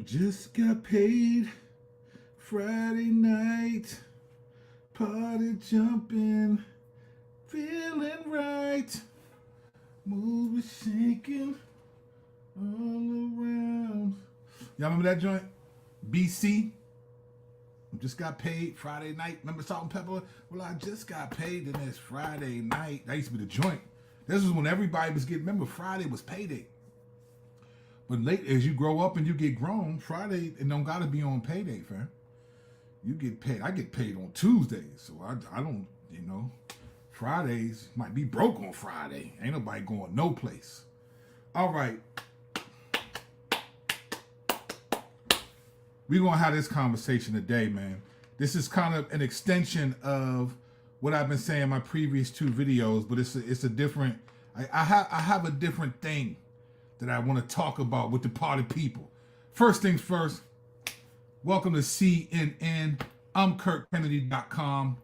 Just got paid Friday night. Party jumping, feeling right. Movie shaking all around. Y'all remember that joint? BC. Just got paid Friday night. Remember Salt and Pepper? Well, I just got paid and it's Friday night. That used to be the joint. This was when everybody was getting, remember, Friday was payday. But late as you grow up and you get grown, Friday, it don't got to be on payday, fam. You get paid. I get paid on Tuesdays. So I don't, Fridays might be broke on Friday. Ain't nobody going no place. All right. We're going to have this conversation today, man. This is kind of an extension of what I've been saying in my previous two videos, but it's a different, I have a different thing that I want to talk about with the party people. First things first, welcome to CNN. I'm KirkKennedy.com.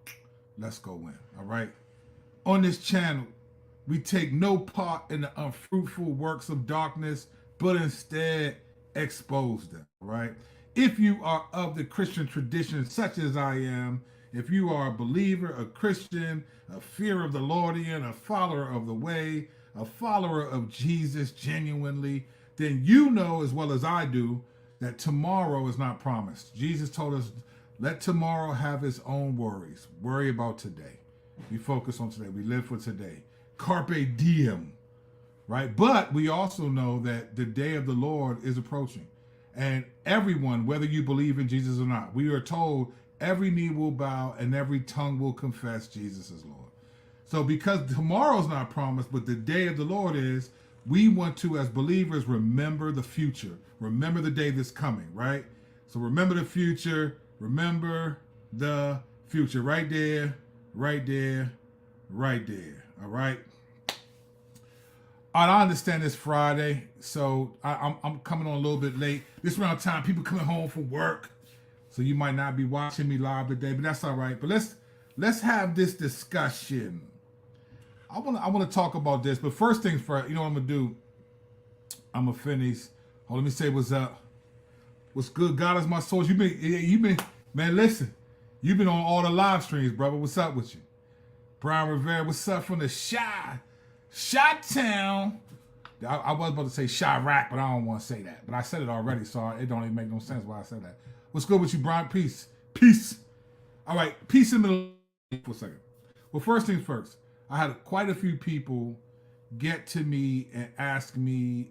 Let's go in, all right? On this channel, we take no part in the unfruitful works of darkness, but instead expose them, all right? If you are of the Christian tradition, such as I am, if you are a believer, a Christian, a fear of the Lordian, a follower of the way, a follower of Jesus genuinely, then you know as well as I do that tomorrow is not promised. Jesus told us, let tomorrow have its own worries. Worry about today. We focus on today. We live for today. Carpe diem, right? But we also know that the day of the Lord is approaching. And everyone, whether you believe in Jesus or not, we are told every knee will bow and every tongue will confess Jesus is Lord. So because tomorrow's not promised, but the day of the Lord is, we want to, as believers, remember the future. Remember the day that's coming, right? So remember the future. Remember the future. Right there, right there, right there. All right? I understand it's Friday, so I'm coming on a little bit late. This around time, people coming home from work, so you might not be watching me live today, but that's all right. But let's have this discussion. I want to talk about this, but first things first. You know what I'm gonna do? I'm gonna finish. Let me say what's up. What's good? God is my source. You've been, man. Listen, you've been on all the live streams, brother. What's up with you? Brian Rivera, what's up from the Chi-Town. I was about to say Chirac, but I don't want to say that. But I said it already, so it don't even make no sense why I said that. What's good with you, Brian? Peace. Peace. All right, peace in the middle for a second. Well, first things first. I had quite a few people get to me and ask me,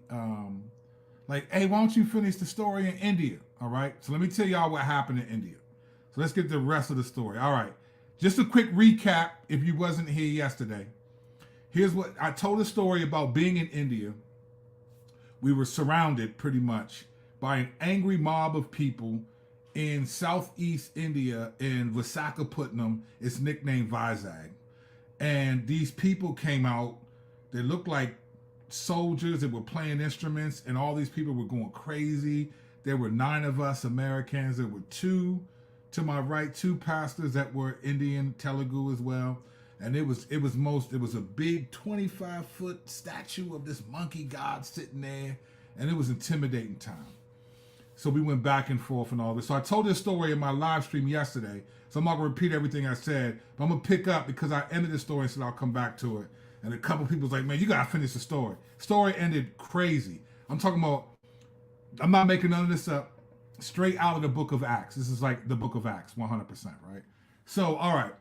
like, hey, why don't you finish the story in India? All right, so let me tell y'all what happened in India. So let's get the rest of the story. All right, just a quick recap if you wasn't here yesterday. Here's what I told a story about being in India. We were surrounded pretty much by an angry mob of people in Southeast India in Visakhapatnam. It's nicknamed Vizag. And these people came out. They looked like soldiers that were playing instruments, and all these people were going crazy. There were 9 of us Americans. There were 2 to my right, 2 pastors that were Indian, Telugu as well. And it was a big 25-foot statue of this monkey god sitting there, and it was intimidating time. So we went back and forth and all this. So I told this story in my live stream yesterday, so I'm not gonna repeat everything I said, but I'm gonna pick up because I ended the story and said I'll come back to it. And a couple people was like, man, you gotta finish the story. Story ended crazy. I'm talking about, I'm not making none of this up, straight out of the book of Acts. This is like the book of Acts, 100%, right? So, all right.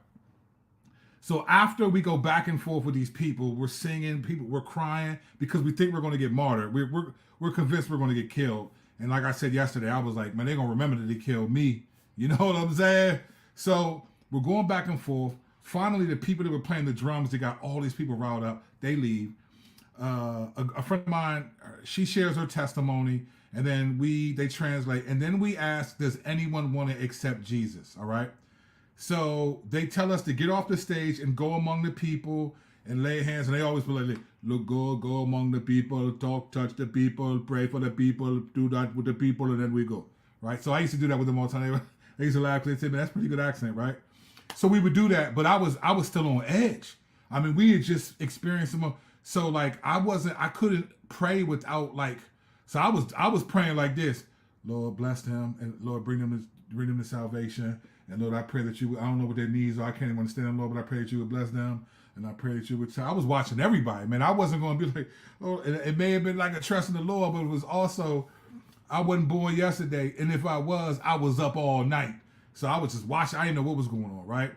So after we go back and forth with these people, we're singing, we're crying because we think we're going to get martyred. We're convinced we're going to get killed. And like I said yesterday, I was like, man, they're going to remember that they killed me. You know what I'm saying? So we're going back and forth. Finally, the people that were playing the drums, they got all these people riled up. They leave. A friend of mine, she shares her testimony, and then they translate. And then we ask, does anyone want to accept Jesus? All right. So they tell us to get off the stage and go among the people and lay hands. And they always be like, look, go among the people, talk, touch the people, pray for the people, do that with the people, and then we go. Right? So I used to do that with them all the time. They used to laugh because they said, man, that's a pretty good accent, right? So we would do that, but I was still on edge. I mean, we had just experienced some. So like I couldn't pray without like, so I was praying like this. Lord, bless them, and Lord, bring them to salvation. And Lord, I pray that you, I don't know what their needs are. I can't even understand them, Lord, but I pray that you would bless them. And I pray that you would, I was watching everybody, man. I wasn't going to be like, oh, it may have been like a trust in the Lord, but it was also, I wasn't born yesterday. And if I was up all night. So I was just watching. I didn't know what was going on, right?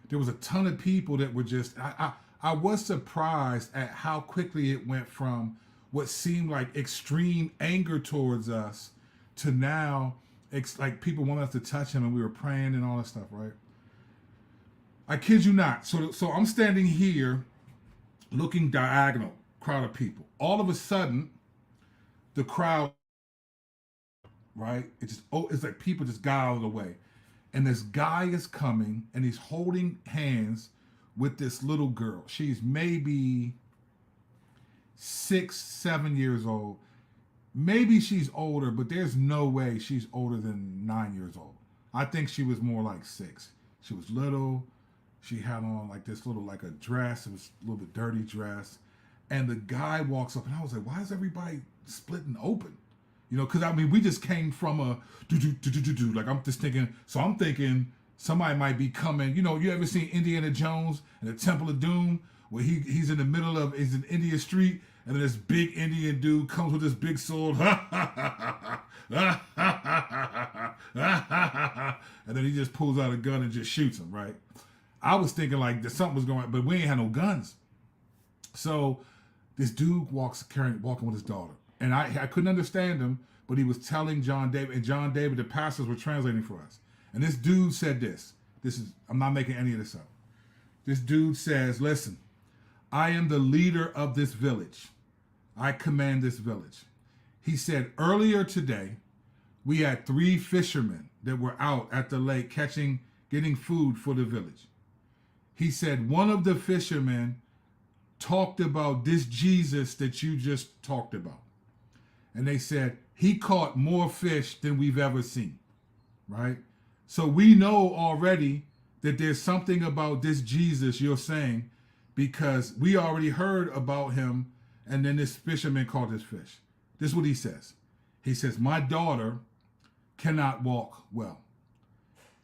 There was a ton of people that were just, I was surprised at how quickly it went from what seemed like extreme anger towards us to now, it's like people wanted us to touch him and we were praying and all that stuff, right? I kid you not. So I'm standing here looking diagonal, crowd of people. All of a sudden, the crowd, right? It's like people just got out of the way. And this guy is coming and he's holding hands with this little girl. She's maybe 6, 7 years old. Maybe she's older, but there's no way she's older than 9 years old. I think she was more like 6. She was little. She had on like this little, like a dress. It was a little bit dirty dress. And the guy walks up and I was like, why is everybody splitting open? You know, because I mean, we just came from a do. Like I'm just thinking, so I'm thinking somebody might be coming. You know, you ever seen Indiana Jones and the Temple of Doom where he's in the middle of, he's in India Street and then this big Indian dude comes with this big sword. And then he just pulls out a gun and just shoots him, right? I was thinking like that something was going on, but we ain't had no guns. So this dude walking with his daughter. And I couldn't understand him, but he was telling John David, and John David, the pastors were translating for us. And this dude said this. I'm not making any of this up. This dude says, listen, I am the leader of this village. I command this village. He said, earlier today, we had 3 fishermen that were out at the lake getting food for the village. He said, one of the fishermen talked about this Jesus that you just talked about. And they said, he caught more fish than we've ever seen, right? So we know already that there's something about this Jesus you're saying because we already heard about him and then this fisherman caught this fish. This is what he says. He says, my daughter cannot walk well.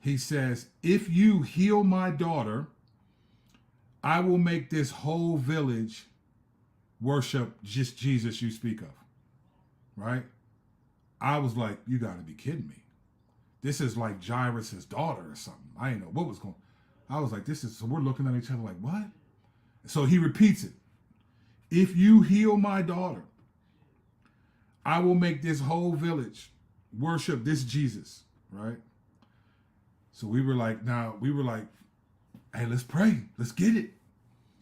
He says, if you heal my daughter, I will make this whole village worship just Jesus you speak of. Right? I was like, you got to be kidding me. This is like Jairus' daughter or something. I didn't know what was going on. I was like, so we're looking at each other like, what? So he repeats it. If you heal my daughter, I will make this whole village worship this Jesus, right? So we were like, hey, let's pray. Let's get it.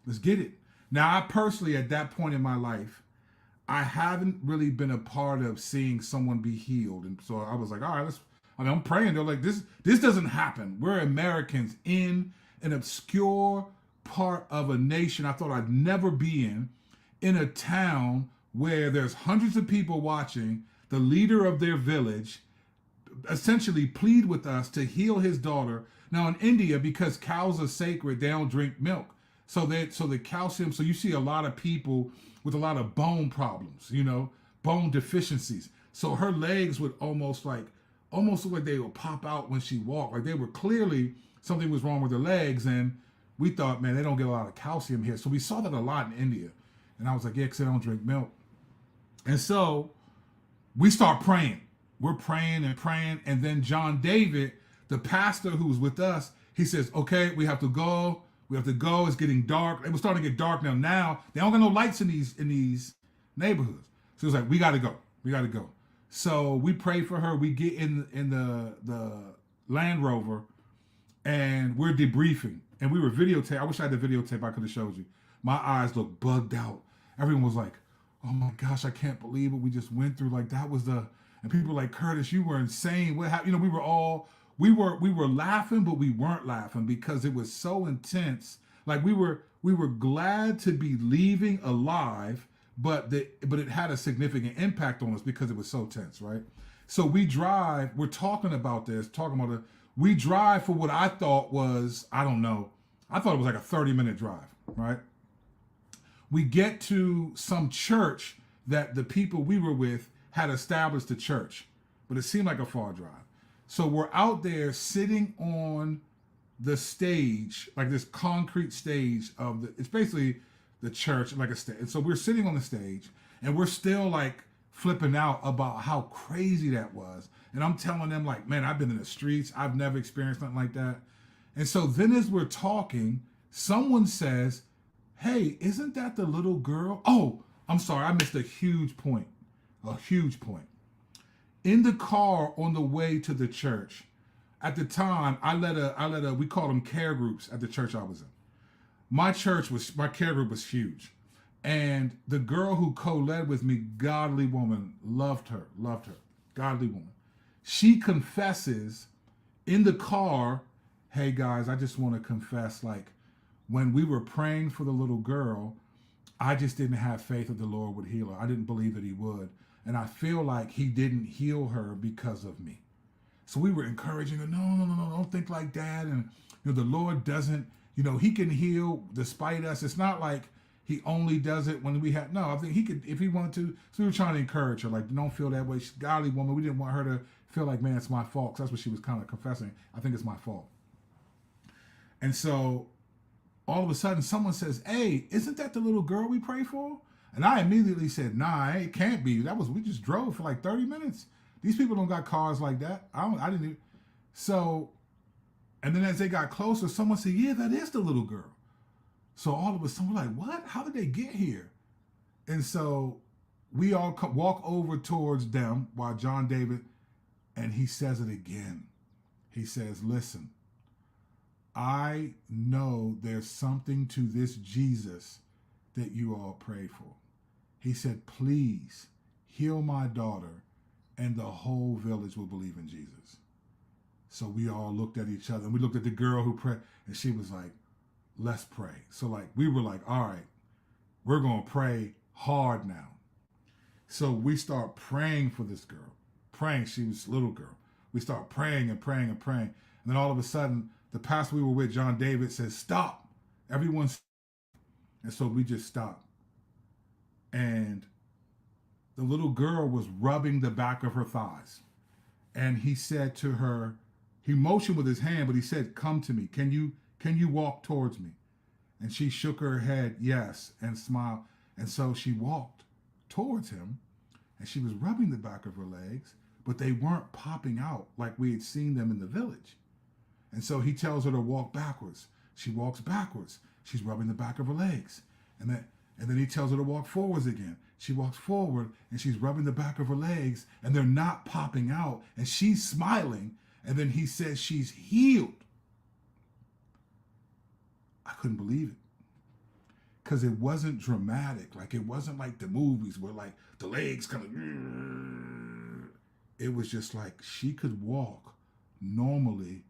Let's get it. Now, I personally, at that point in my life, I haven't really been a part of seeing someone be healed. And so I was like, all right, I'm praying. They're like, this doesn't happen. We're Americans in an obscure part of a nation I thought I'd never be in a town where there's hundreds of people watching, the leader of their village essentially plead with us to heal his daughter. Now in India, because cows are sacred, they don't drink milk. So the calcium, so you see a lot of people with a lot of bone problems, bone deficiencies. So her legs would almost look like they would pop out when she walked. Like they were clearly, something was wrong with her legs. And we thought, man, they don't get a lot of calcium here. So we saw that a lot in India. And I was like, yeah, because they don't drink milk. And so we start praying. We're praying and praying. And then John David, the pastor who was with us, he says, okay, we have to go. We have to go. It's getting dark. It was starting to get dark now. Now they don't got no lights in these neighborhoods. So it's like, we got to go. We got to go. So we pray for her. We get in the Land Rover and we're debriefing. And we were videotape. I wish I had the videotape. I could have showed you. My eyes looked bugged out. Everyone was like, oh my gosh, I can't believe what we just went through. Like that was and people were like, Curtis, you were insane. What happened? We were laughing, but we weren't laughing because it was so intense. Like we were glad to be leaving alive, but it had a significant impact on us because it was so tense, right? So we drive, we're talking about we drive for what I thought was, I don't know, I thought it was like a 30-minute drive, right? We get to some church that the people we were with had established a church, but it seemed like a far drive. So we're out there sitting on the stage, like this concrete stage of it's basically the church, like a stage. And so we're sitting on the stage and we're still like flipping out about how crazy that was. And I'm telling them like, man, I've been in the streets. I've never experienced something like that. And so then as we're talking, someone says, hey, isn't that the little girl? Oh, I'm sorry. I missed a huge point. A huge point. In the car on the way to the church, at the time, we called them care groups at the church I was in. My care group was huge. And the girl who co-led with me, godly woman, loved her, godly woman. She confesses in the car, hey guys, I just want to confess, like when we were praying for the little girl, I just didn't have faith that the Lord would heal her. I didn't believe that he would. And I feel like he didn't heal her because of me. So we were encouraging her, no, don't think like that. And the Lord doesn't, he can heal despite us. It's not like he only does it when we have, no, I think he could, if he wanted to. So we were trying to encourage her, like, don't feel that way. She's a godly woman. We didn't want her to feel like, man, it's my fault. Because that's what she was kind of confessing. I think it's my fault. And so all of a sudden someone says, hey, isn't that the little girl we pray for? And I immediately said, nah, it can't be. We just drove for like 30 minutes. These people don't got cars like that. I didn't even. So, and then as they got closer, someone said, yeah, that is the little girl. So all of a sudden we're like, what? How did they get here? And so we all walk over towards them while John David, and he says it again. He says, listen, I know there's something to this Jesus that you all pray for. He said, please heal my daughter and the whole village will believe in Jesus. So we all looked at each other and we looked at the girl who prayed and she was like, let's pray. So like, we were like, all right, we're going to pray hard now. So we start praying for this girl, praying. She was a little girl. We start praying and praying and praying. And then all of a sudden, the pastor we were with, John David, says, stop. Everyone stop. And so we just stopped. And the little girl was rubbing the back of her thighs. And he said to her, he motioned with his hand, but he said, come to me. Can you walk towards me? And she shook her head, yes, and smiled. And so she walked towards him, and she was rubbing the back of her legs, but they weren't popping out like we had seen them in the village. And so he tells her to walk backwards. She walks backwards. She's rubbing the back of her legs. And then he tells her to walk forwards again. She walks forward and she's rubbing the back of her legs and they're not popping out and she's smiling. And then he says she's healed. I couldn't believe it. Because it wasn't dramatic. Like it wasn't like the movies where like the legs kind of... It was just like she could walk normally.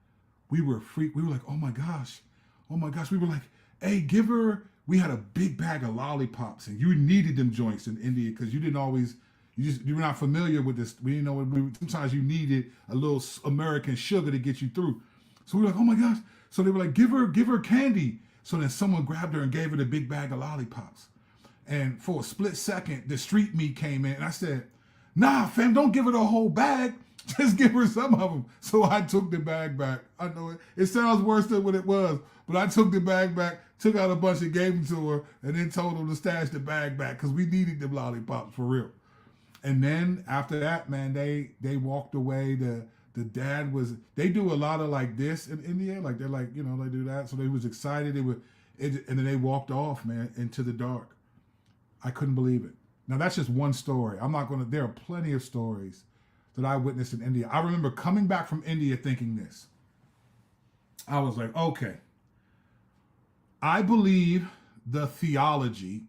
We were freaked. We were like, oh my gosh. We were like, hey, give her... We had a big bag of lollipops, and you needed them joints in India because you didn't always, you were not familiar with this. We didn't know sometimes you needed a little American sugar to get you through. So we were like, oh my gosh. So they were like, give her candy. So then someone grabbed her and gave her the big bag of lollipops. And for a split second, the street meat came in, and I said, nah, fam, don't give her the whole bag. Just give her some of them. So I took the bag back. I know it sounds worse than what it was, but I took the bag back, took out a bunch and gave them to her, and then told them to stash the bag back because we needed them lollipops for real. And then after that, man, they walked away. The dad they do a lot of like this in India. Like they're like, they do that. So they was excited. And then they walked off, man, into the dark. I couldn't believe it. Now that's just one story. There are plenty of stories that I witnessed in India. I remember coming back from India thinking this. I was like, okay, I believe the theology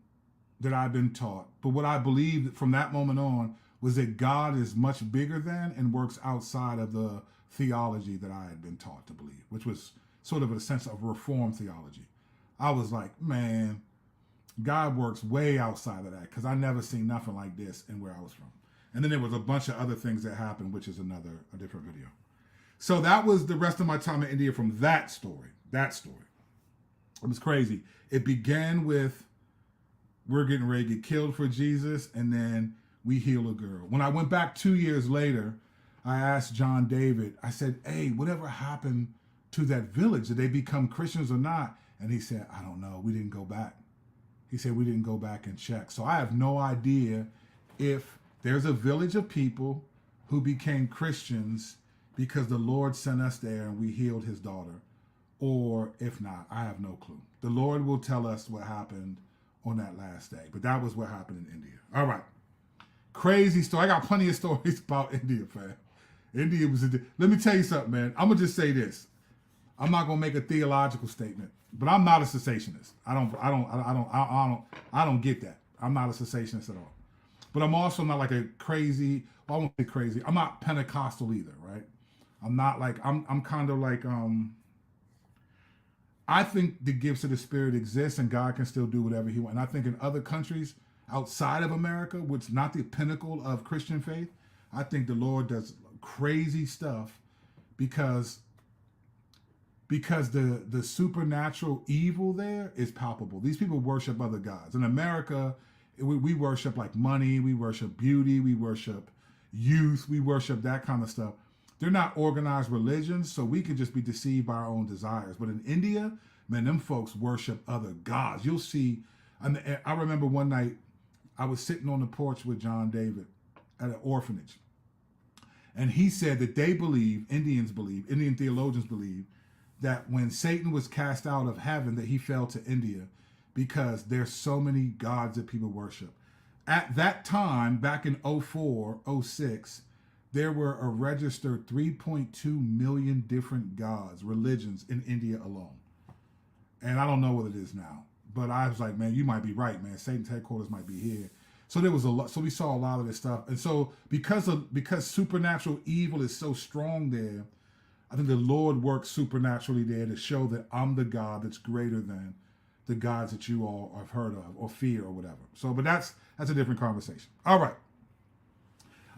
that I've been taught, but what I believed from that moment on was that God is much bigger than and works outside of the theology that I had been taught to believe, which was sort of a sense of Reformed theology. I was like, man, God works way outside of that because I never seen nothing like this in where I was from. And then there was a bunch of other things that happened, which is a different video. So that was the rest of my time in India from that story. It was crazy. It began with, we're getting ready to get killed for Jesus, and then we heal a girl. When I went back 2 years later, I asked John David, I said, hey, whatever happened to that village? Did they become Christians or not? And he said, I don't know. We didn't go back. He said, we didn't go back and check. So I have no idea if there's a village of people who became Christians because the Lord sent us there and we healed his daughter, or if not, I have no clue. The Lord will tell us what happened on that last day. But that was what happened in India. All right. Crazy story. I got plenty of stories about India, fam. India was let me tell you something, man. I'm gonna just say this. I'm not gonna make a theological statement, but I'm not a cessationist. I don't get that. I'm not a cessationist at all. But I'm also not like a crazy, well, I won't say crazy. I'm not Pentecostal either, right? I'm not like I'm kind of like I think the gifts of the Spirit exist and God can still do whatever he wants. And I think in other countries outside of America, which is not the pinnacle of Christian faith, I think the Lord does crazy stuff because the supernatural evil there is palpable. These people worship other gods. In America, we worship like money, we worship beauty, we worship youth, we worship that kind of stuff. They're not organized religions, so we can just be deceived by our own desires. But in India, man, them folks worship other gods. You'll see, I remember one night, I was sitting on the porch with John David at an orphanage. And he said that they believe, Indian theologians believe, that when Satan was cast out of heaven, that he fell to India because there's so many gods that people worship. At that time, back in 04, 06, there were a registered 3.2 million different gods, religions in India alone. And I don't know what it is now. But I was like, man, you might be right, man. Satan's headquarters might be here. So there was a lot. So we saw a lot of this stuff. And so because supernatural evil is so strong there, I think the Lord works supernaturally there to show that I'm the God that's greater than the gods that you all have heard of or fear or whatever. So, but that's a different conversation. All right.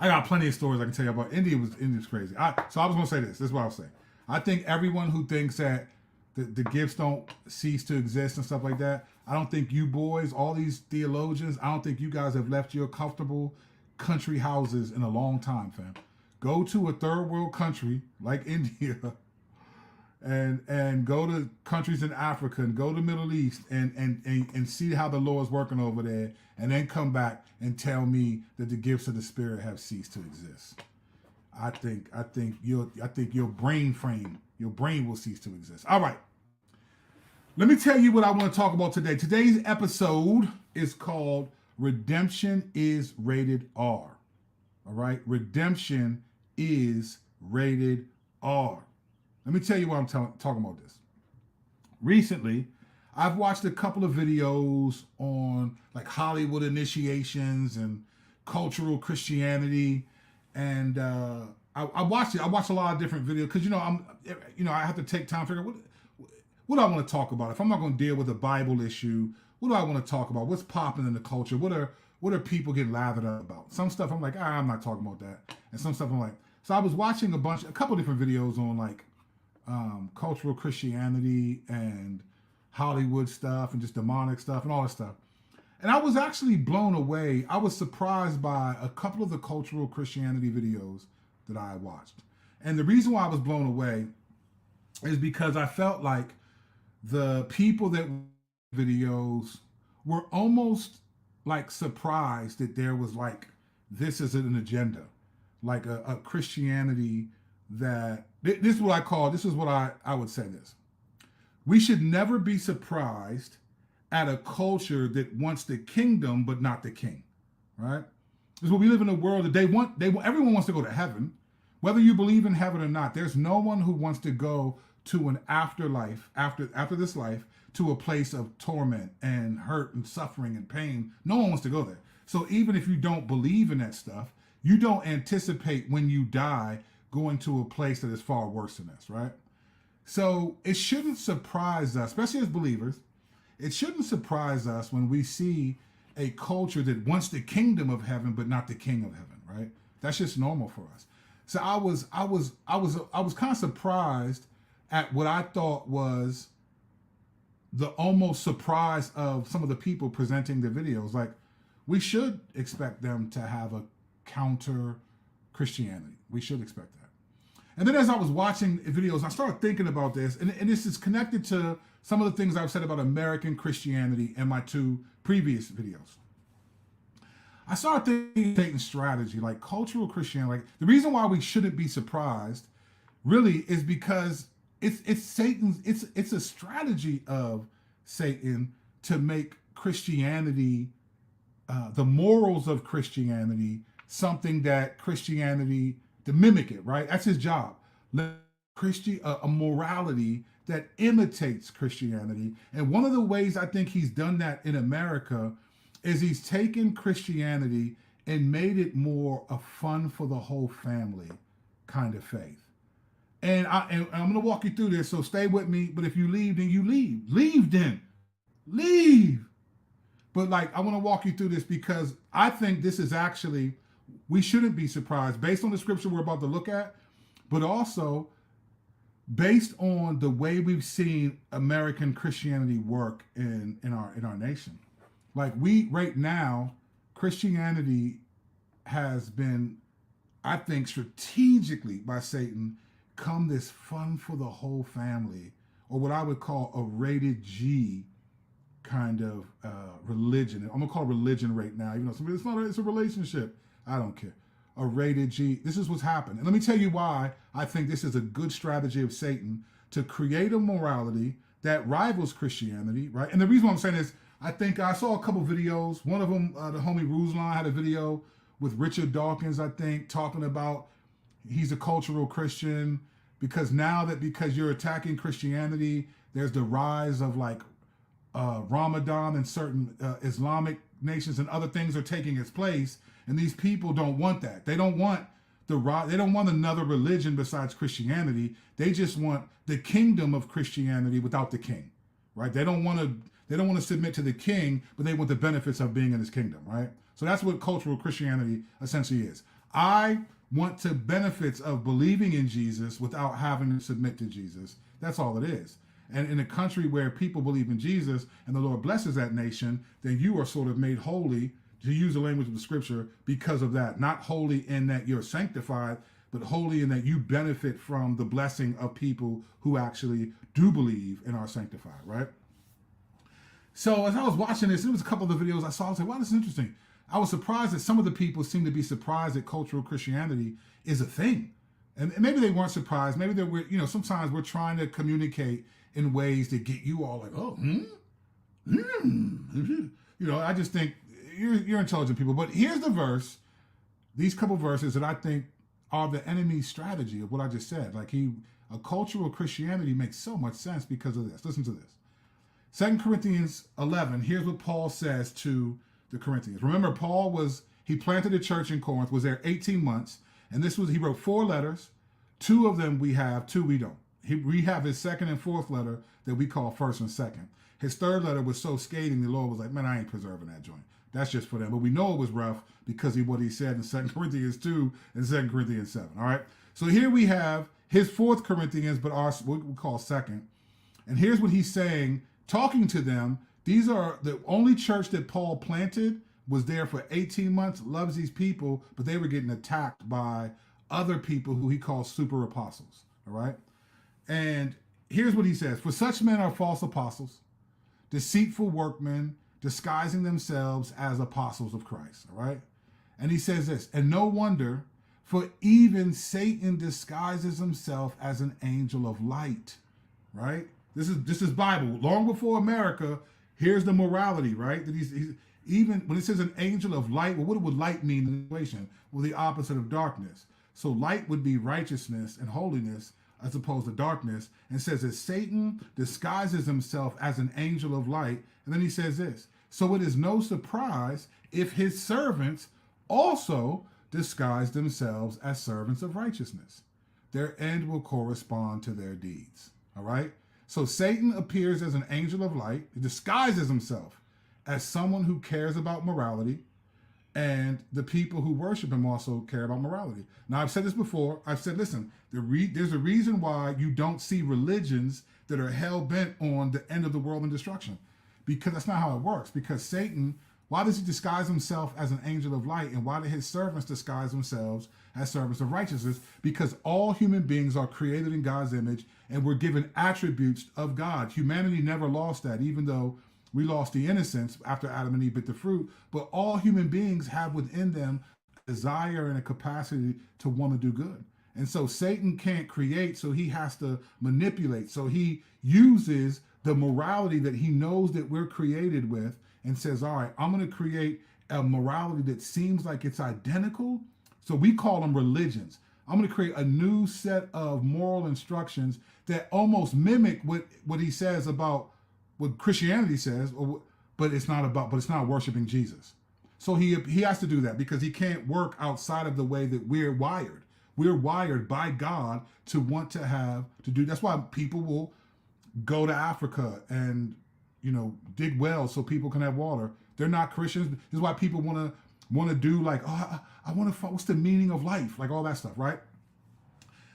I got plenty of stories I can tell you about. India's crazy. So I was going to say this. This is what I'll say. I think everyone who thinks that the gifts don't cease to exist and stuff like that, I don't think you boys, all these theologians, I don't think you guys have left your comfortable country houses in a long time, fam. Go to a third world country like India and go to countries in Africa and go to the Middle East and see how the Lord's working over there, and then come back and tell me that the gifts of the Spirit have ceased to exist. I think your brain will cease to exist. All right. Let me tell you what I want to talk about today. Today's episode is called Redemption is Rated R. All right? Redemption is rated R. Let me tell you why I'm talking about this. Recently, I've watched a couple of videos on like Hollywood initiations and cultural Christianity, and I watched it. I watched a lot of different videos because I have to take time to figure out what do I want to talk about. If I'm not going to deal with a Bible issue, what do I want to talk about? What's popping in the culture? What are people getting lathered up about? Some stuff I'm like, I'm not talking about that, and some stuff I'm like. So I was watching a couple different videos on like cultural Christianity and Hollywood stuff and just demonic stuff and all that stuff. And I was actually blown away. I was surprised by a couple of the cultural Christianity videos that I watched. And the reason why I was blown away is because I felt like the people that videos were almost like surprised that there was like, this is an agenda, like a Christianity that, this is what I would say this. We should never be surprised at a culture that wants the kingdom but not the king, right? Because we live in a world that everyone wants to go to heaven, whether you believe in heaven or not. There's no one who wants to go to an afterlife, after this life, to a place of torment and hurt and suffering and pain. No one wants to go there. So even if you don't believe in that stuff, you don't anticipate when you die going to a place that is far worse than this, right? So it shouldn't surprise us, especially as believers, it shouldn't surprise us when we see a culture that wants the kingdom of heaven but not the king of heaven, right? That's just normal for us. So I was kind of surprised at what I thought was the almost surprise of some of the people presenting the videos. Like, we should expect them to have a counter Christianity. We should expect that. And then as I was watching videos, I started thinking about this, and this is connected to some of the things I've said about American Christianity in my 2 previous videos. I started thinking Satan's strategy, like cultural Christianity. Like the reason why we shouldn't be surprised, really, is because it's Satan's. It's a strategy of Satan to make Christianity, the morals of Christianity, something that Christianity to mimic it. Right, that's his job. A morality that imitates Christianity, and one of the ways I think he's done that in America is he's taken Christianity and made it more a fun for the whole family kind of faith. And I'm going to walk you through this, so stay with me. But if you leave, then you leave. Leave then. Leave. But like, I want to walk you through this because I think this is actually, we shouldn't be surprised based on the scripture we're about to look at, but also based on the way we've seen American Christianity work in our nation. Like right now, Christianity has been, I think, strategically by Satan, come this fun for the whole family, or what I would call a rated G kind of religion. I'm gonna call it religion right now, even though it's a relationship. I don't care. A rated G. This is what's happened. And let me tell you why I think this is a good strategy of Satan to create a morality that rivals Christianity, right? And the reason why I'm saying is, I think I saw a couple videos. One of them, the homie Ruslan had a video with Richard Dawkins, I think, talking about he's a cultural Christian because you're attacking Christianity, there's the rise of like Ramadan and certain Islamic nations and other things are taking its place. And these people don't want that. They don't want another religion besides Christianity. They just want the kingdom of Christianity without the king, right? They don't want to submit to the king, but they want the benefits of being in his kingdom, right? So that's what cultural Christianity essentially is. I want the benefits of believing in Jesus without having to submit to Jesus. That's all it is. And in a country where people believe in Jesus and the Lord blesses that nation, then you are sort of made holy, to use the language of the scripture, because of that. Not holy in that you're sanctified, but holy in that you benefit from the blessing of people who actually do believe and are sanctified, right? So as I was watching this, there was a couple of the videos I saw. I was like, wow, this is interesting. I was surprised that some of the people seem to be surprised that cultural Christianity is a thing. And maybe they weren't surprised. Maybe they were, sometimes we're trying to communicate in ways that get you all like, oh, I just think you're intelligent people. But here's the verse, these couple verses that I think are the enemy's strategy of what I just said. Like a cultural Christianity makes so much sense because of this. Listen to this. 2 Corinthians 11, here's what Paul says to the Corinthians. Remember, he planted a church in Corinth, was there 18 months, and he wrote 4 letters. 2 of them we have, 2 we don't. We have his 2nd and 4th letter that we call 1st and 2nd. His 3rd letter was so scathing, the Lord was like, man, I ain't preserving that joint. That's just for them. But we know it was rough because of what he said in 2 Corinthians 2 and 2 Corinthians 7, all right? So here we have his 4th Corinthians, but what we call 2nd. And here's what he's saying, talking to them. These are the only church that Paul planted, was there for 18 months, loves these people, but they were getting attacked by other people who he calls super apostles, all right? And here's what he says. For such men are false apostles, deceitful workmen, disguising themselves as apostles of Christ, all right? And he says this, and no wonder, for even Satan disguises himself as an angel of light, right? This is Bible. Long before America, here's the morality, right? That he's even when it says an angel of light, well, what would light mean in the equation? Well, the opposite of darkness. So light would be righteousness and holiness as opposed to darkness, and says that Satan disguises himself as an angel of light. And then he says this, so it is no surprise if his servants also disguise themselves as servants of righteousness. Their end will correspond to their deeds, all right? So Satan appears as an angel of light. He disguises himself as someone who cares about morality, and the people who worship him also care about morality. Now, I've said this before. I've said, listen, there's a reason why you don't see religions that are hell-bent on the end of the world and destruction, because that's not how it works, because Satan Why does he disguise himself as an angel of light? And why do his servants disguise themselves as servants of righteousness? Because all human beings are created in God's image and were given attributes of God. Humanity never lost that, even though we lost the innocence after Adam and Eve bit the fruit. But all human beings have within them a desire and a capacity to want to do good. And so Satan can't create, so he has to manipulate. So he uses the morality that he knows that we're created with and says, all right, I'm going to create a morality that seems like it's identical. So we call them religions. I'm going to create a new set of moral instructions that almost mimic what he says about what Christianity says, but it's not worshiping Jesus. So he has to do that because he can't work outside of the way that we're wired. We're wired by God to want to do. That's why people will go to Africa and, dig wells so people can have water. They're not Christians. This is why people want to do like, I want to, what's the meaning of life? Like all that stuff, right?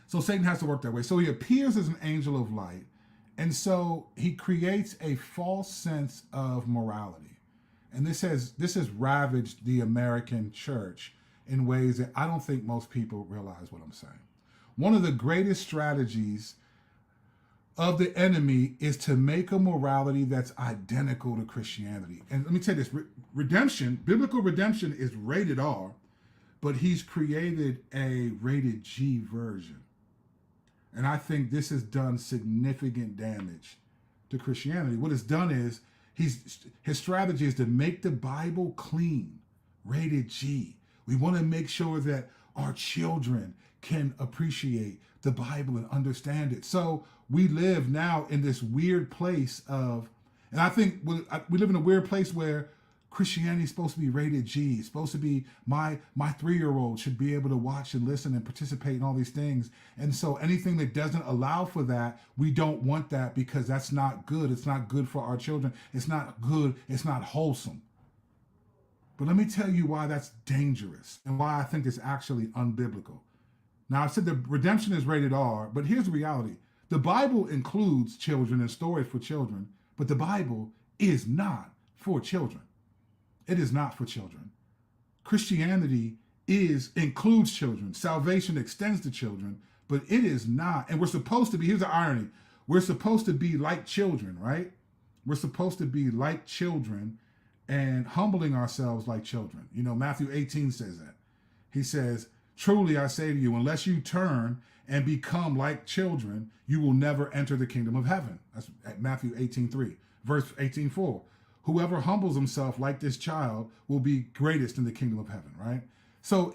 So Satan has to work that way. So he appears as an angel of light. And so he creates a false sense of morality. And this has ravaged the American church in ways that I don't think most people realize what I'm saying. One of the greatest strategies of the enemy is to make a morality that's identical to Christianity. And let me tell you this, biblical redemption is rated R, but he's created a rated G version. And I think this has done significant damage to Christianity. What it's done is his strategy is to make the Bible clean, rated G. We want to make sure that our children can appreciate the Bible and understand it. So we live now in this weird place and I think we live in a weird place where Christianity is supposed to be rated G. It's supposed to be my 3-year-old should be able to watch and listen and participate in all these things. And so anything that doesn't allow for that, we don't want that because that's not good. It's not good for our children. It's not good. It's not wholesome. But let me tell you why that's dangerous and why I think it's actually unbiblical. Now, I said the redemption is rated R, but here's the reality. The Bible includes children and stories for children, but the Bible is not for children. It is not for children. Christianity includes children. Salvation extends to children, but it is not. And we're supposed to be, here's the irony, we're supposed to be like children, right? We're supposed to be like children and humbling ourselves like children. Matthew 18 says that. He says, truly I say to you, unless you turn and become like children, you will never enter the kingdom of heaven. That's at Matthew 18:3, verse 18:4. Whoever humbles himself like this child will be greatest in the kingdom of heaven, right? So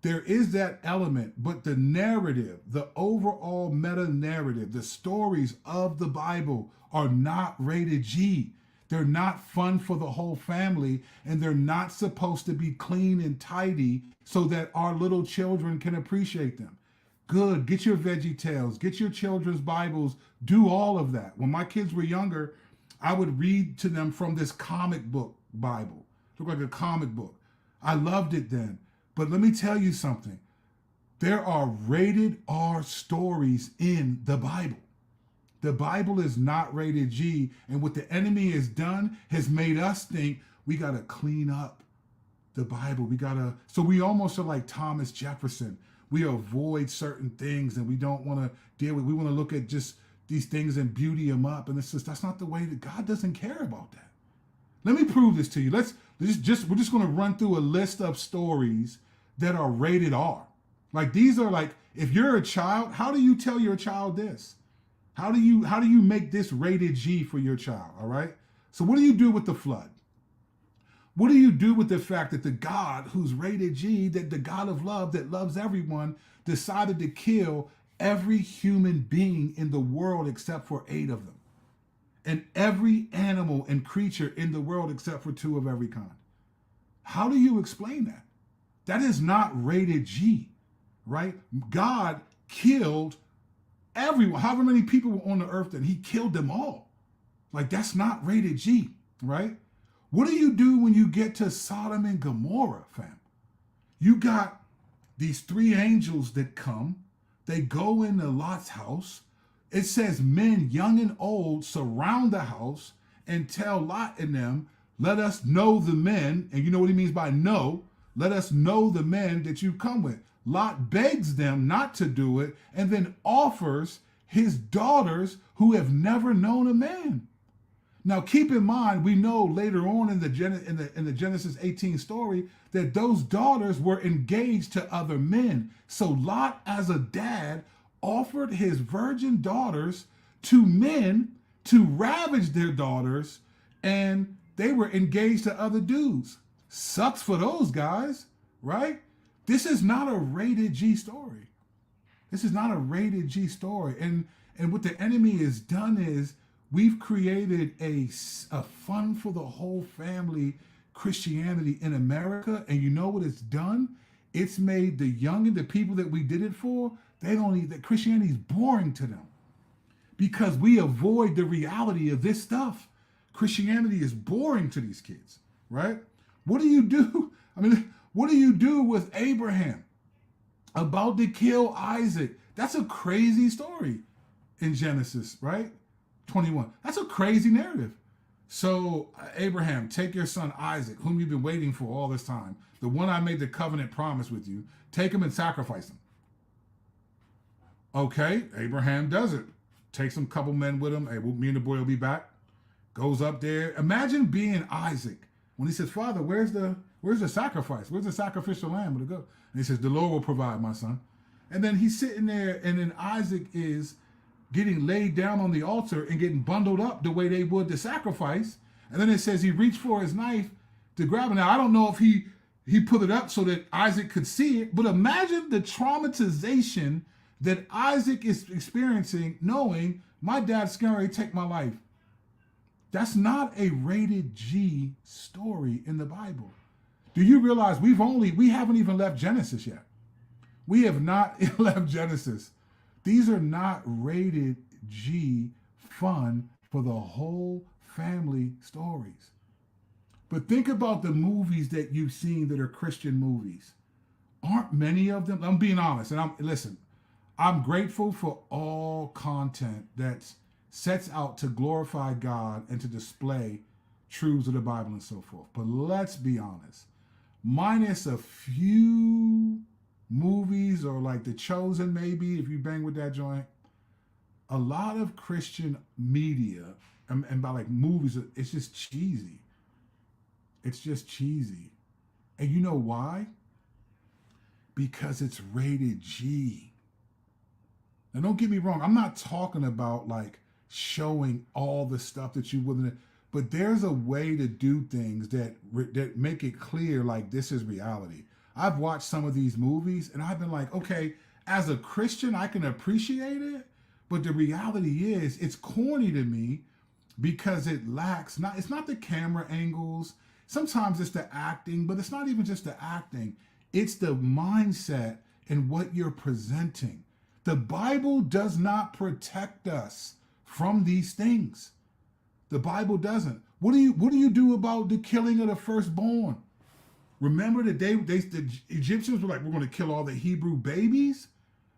there is that element, but the narrative, the overall meta narrative, the stories of the Bible are not rated G. They're not fun for the whole family, and they're not supposed to be clean and tidy so that our little children can appreciate them. Good, get your Veggie Tales, get your children's Bibles, do all of that. When my kids were younger, I would read to them from this comic book Bible. It looked like a comic book. I loved it then. But let me tell you something. There are rated R stories in the Bible. The Bible is not rated G. And what the enemy has done has made us think we got to clean up the Bible. So we almost are like Thomas Jefferson. We avoid certain things and we don't want to deal with, we want to look at just these things and beauty them up. And that's not the way that God doesn't care about that. Let me prove this to you. We're just going to run through a list of stories that are rated R. Like these are like, if you're a child, how do you tell your child this? How do you make this rated G for your child? All right. So what do you do with the flood? What do you do with the fact that the God who's rated G, that the God of love that loves everyone, decided to kill every human being in the world except for 8 of them? And every animal and creature in the world except for 2 of every kind. How do you explain that? That is not rated G, right? God killed everyone. However many people were on the earth, then he killed them all. Like that's not rated G, right? What do you do when you get to Sodom and Gomorrah, fam? You got these 3 angels that come. They go into Lot's house. It says men, young and old, surround the house and tell Lot and them, Let us know the men, and you know what he means by know. Let us know the men that you come with. Lot begs them not to do it, and then offers his daughters who have never known a man. Now, keep in mind, we know later on in the Genesis 18 story that those daughters were engaged to other men. So Lot, as a dad, offered his virgin daughters to men to ravage their daughters, and they were engaged to other dudes. Sucks for those guys, right? This is not a rated G story. This is not a rated G story. And what the enemy has done is we've created a fun for the whole family Christianity in America. And you know what it's done? It's made the young and the people that we did it for, they don't need that. Christianity is boring to them because we avoid the reality of this stuff. Christianity is boring to these kids, right? What do you do? I mean, what do you do with Abraham about to kill Isaac? That's a crazy story in Genesis, right? 21. That's a crazy narrative. So, Abraham, take your son Isaac, whom you've been waiting for all this time, the one I made the covenant promise with you, take him and sacrifice him. Okay, Abraham does it. Takes some couple men with him. Hey, me and the boy will be back. Goes up there. Imagine being Isaac when he says, Father, where's the sacrifice? Where's the sacrificial lamb to go? And he says, the Lord will provide, my son. And then he's sitting there, and then Isaac is getting laid down on the altar and getting bundled up the way they would the sacrifice. And then it says he reached for his knife to grab it. Now, I don't know if he put it up so that Isaac could see it, but imagine the traumatization that Isaac is experiencing knowing my dad's going to take my life. That's not a rated G story in the Bible. Do you realize we haven't even left Genesis yet? We have not left Genesis. These are not rated G fun for the whole family stories. But think about the movies that you've seen that are Christian movies. Aren't many of them? I'm being honest, and I'm grateful for all content that sets out to glorify God and to display truths of the Bible and so forth. But let's be honest, minus a few movies or like The Chosen, maybe, if you bang with that joint, a lot of Christian media, and by like movies, it's just cheesy. It's just cheesy. And you know why? Because it's rated G. Now, don't get me wrong. I'm not talking about like showing all the stuff that you wouldn't, but there's a way to do things that make it clear like this is reality. I've watched some of these movies and I've been like, okay, as a Christian, I can appreciate it, but the reality is it's corny to me because it lacks, it's not the camera angles. Sometimes it's the acting, but it's not even just the acting. It's the mindset and what you're presenting. The Bible does not protect us from these things. The Bible doesn't. What do you do about the killing of the firstborn? Remember that the Egyptians were like, we're going to kill all the Hebrew babies,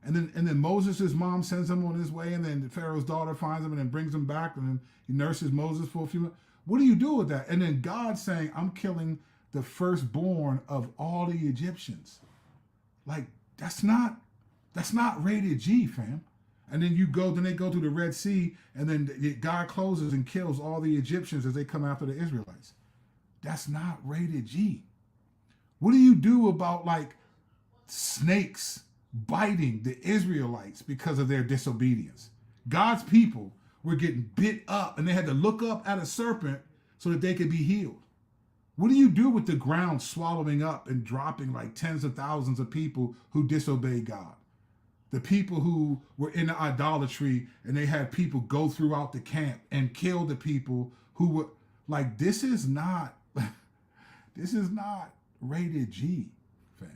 and then Moses' mom sends him on his way, and then Pharaoh's daughter finds him and then brings him back, and then he nurses Moses for a few months. What do you do with that? And then God saying, I'm killing the firstborn of all the Egyptians. Like, that's not rated G, fam. And then they go through the Red Sea, and then God closes and kills all the Egyptians as they come after the Israelites. That's not rated G. What do you do about like snakes biting the Israelites because of their disobedience? God's people were getting bit up, and they had to look up at a serpent so that they could be healed. What do you do with the ground swallowing up and dropping like tens of thousands of people who disobeyed God? The people who were in the idolatry, and they had people go throughout the camp and kill the people who were like, this is not rated G, fam.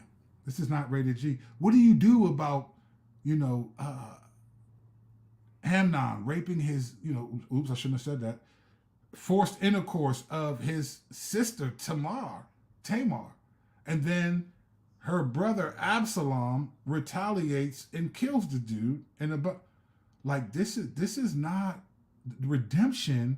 This is not rated G. What do you do about, Amnon raping his, oops, I shouldn't have said that, forced intercourse of his sister Tamar, and then her brother Absalom retaliates and kills the dude. This is not, redemption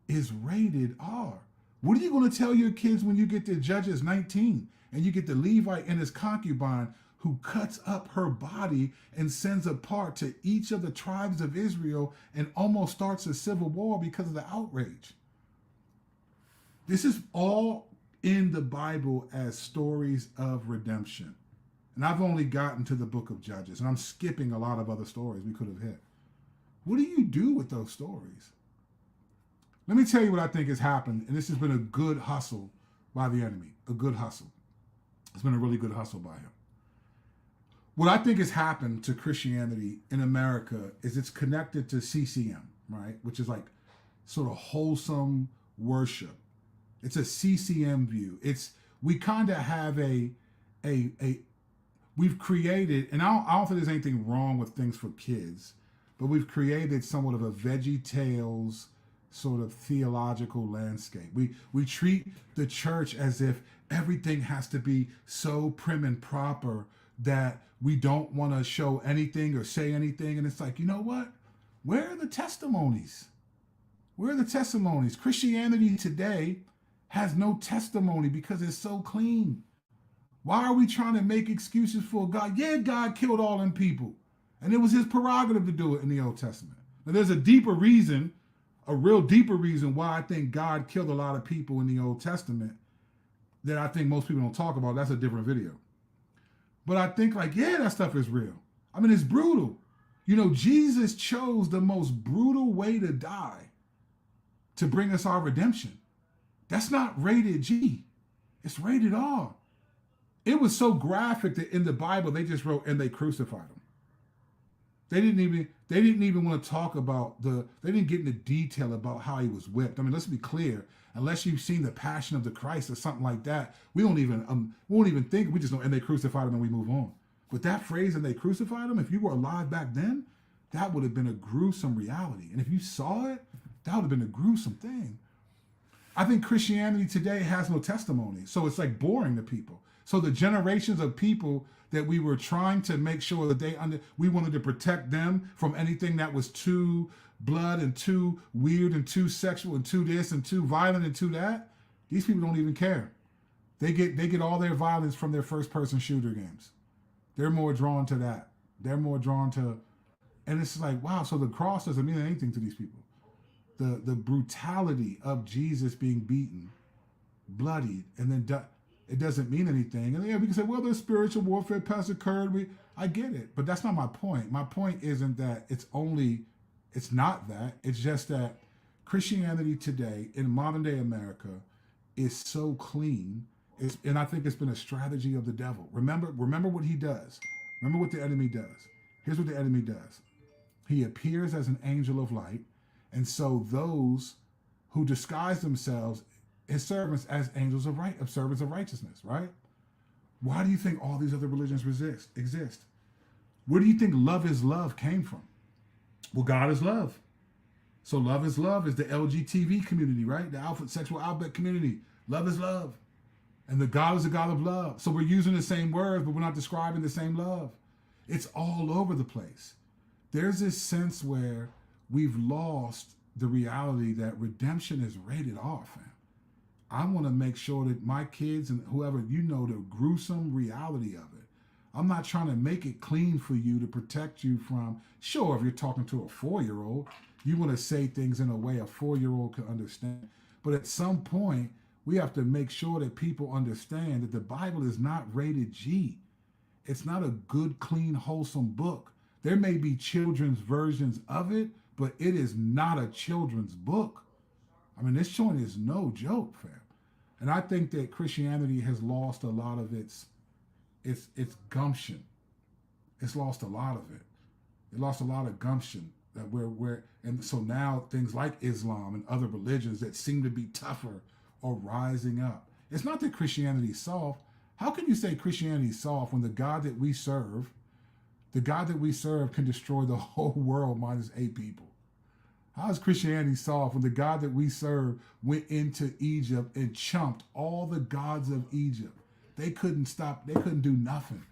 is rated R. What are you going to tell your kids when you get to Judges 19 and you get the Levite and his concubine who cuts up her body and sends a part to each of the tribes of Israel and almost starts a civil war because of the outrage? This is all in the Bible as stories of redemption. And I've only gotten to the book of Judges, and I'm skipping a lot of other stories we could have hit. What do you do with those stories? Let me tell you what I think has happened, and this has been a good hustle by the enemy, a good hustle. It's been a really good hustle by him. What I think has happened to Christianity in America is it's connected to CCM, right? Which is like sort of wholesome worship. It's a CCM view. We kind of have we've created, and I don't think there's anything wrong with things for kids, but we've created somewhat of a Veggie Tales sort of theological landscape. We treat the church as if everything has to be so prim and proper that we don't want to show anything or say anything. And it's like, you know what? Where are the testimonies? Where are the testimonies? Christianity today has no testimony because it's so clean. Why are we trying to make excuses for God? Yeah, God killed all them people, and it was his prerogative to do it in the Old Testament. Now, there's a deeper reason, a real deeper reason why I think God killed a lot of people in the Old Testament that I think most people don't talk about. That's a different video. But I think that stuff is real. I mean, it's brutal. You know, Jesus chose the most brutal way to die to bring us our redemption. That's not rated G. It's rated R. It was so graphic that in the Bible they just wrote, and they crucified him. They didn't even want to talk about they didn't get into detail about how he was whipped. I mean, let's be clear. Unless you've seen the Passion of the Christ or something like that, we won't even think. We just know, and they crucified him, and we move on. But that phrase, and they crucified him, if you were alive back then, that would have been a gruesome reality. And if you saw it, that would have been a gruesome thing. I think Christianity today has no testimony, so it's like boring to people. So the generations of people that we were trying to make sure that we wanted to protect them from anything that was too blood and too weird and too sexual and too this and too violent and too that. These people don't even care. They get all their violence from their first person shooter games. They're more drawn to that. They're more drawn to, and it's like, wow, so the cross doesn't mean anything to these people. The brutality of Jesus being beaten, bloodied, and then it doesn't mean anything. And yeah, we can say, well, there's spiritual warfare past occurred. I get it, but that's not my point. My point isn't that it's not that. It's just that Christianity today in modern day America is so clean. And I think it's been a strategy of the devil. Remember what he does. Remember what the enemy does. Here's what the enemy does. He appears as an angel of light. And so those who disguise themselves his servants as angels of servants of righteousness, right? Why do you think all these other religions exist? Where do you think love is love came from? Well, God is love. So love is the LGTV community, right? The sexual alphabet community. Love is love. And the God is a God of love. So we're using the same words, but we're not describing the same love. It's all over the place. There's this sense where we've lost the reality that redemption is rated R, fam. I want to make sure that my kids and whoever, the gruesome reality of it. I'm not trying to make it clean for you to protect you from, sure, if you're talking to a 4-year-old, you want to say things in a way a 4-year-old can understand. But at some point, we have to make sure that people understand that the Bible is not rated G. It's not a good, clean, wholesome book. There may be children's versions of it, but it is not a children's book. I mean, this joint is no joke, fam. And I think that Christianity has lost a lot of its gumption. It's lost a lot of it. It lost a lot of gumption. And so now things like Islam and other religions that seem to be tougher are rising up. It's not that Christianity is soft. How can you say Christianity is soft when the God that we serve can destroy the whole world minus 8 people? How is Christianity soft when the God that we serve went into Egypt and chumped all the gods of Egypt? They couldn't stop. They couldn't do nothing.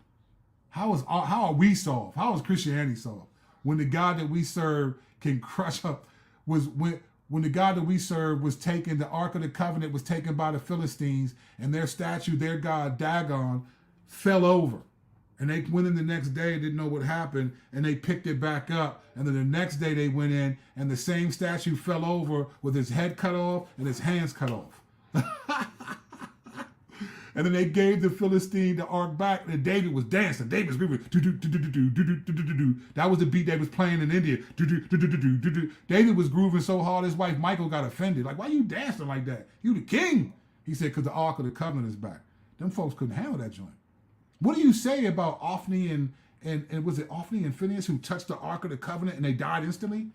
How are we soft? How is Christianity soft when the God that we serve can crush up? Was when the God that we serve was taken, the Ark of the Covenant was taken by the Philistines, and their statue, their God, Dagon, fell over. And they went in the next day, didn't know what happened, and they picked it back up. And then the next day they went in, and the same statue fell over with his head cut off and his hands cut off. And then they gave the Philistine the ark back, and David was dancing. David was grooving. That was the beat they was playing in India. David was grooving so hard, his wife Michael got offended. Like, why you dancing like that? You the king. He said, because the Ark of the Covenant is back. Them folks couldn't handle that joint. What do you say about Ophni and was it Ophni and Phinehas who touched the Ark of the Covenant and they died instantly?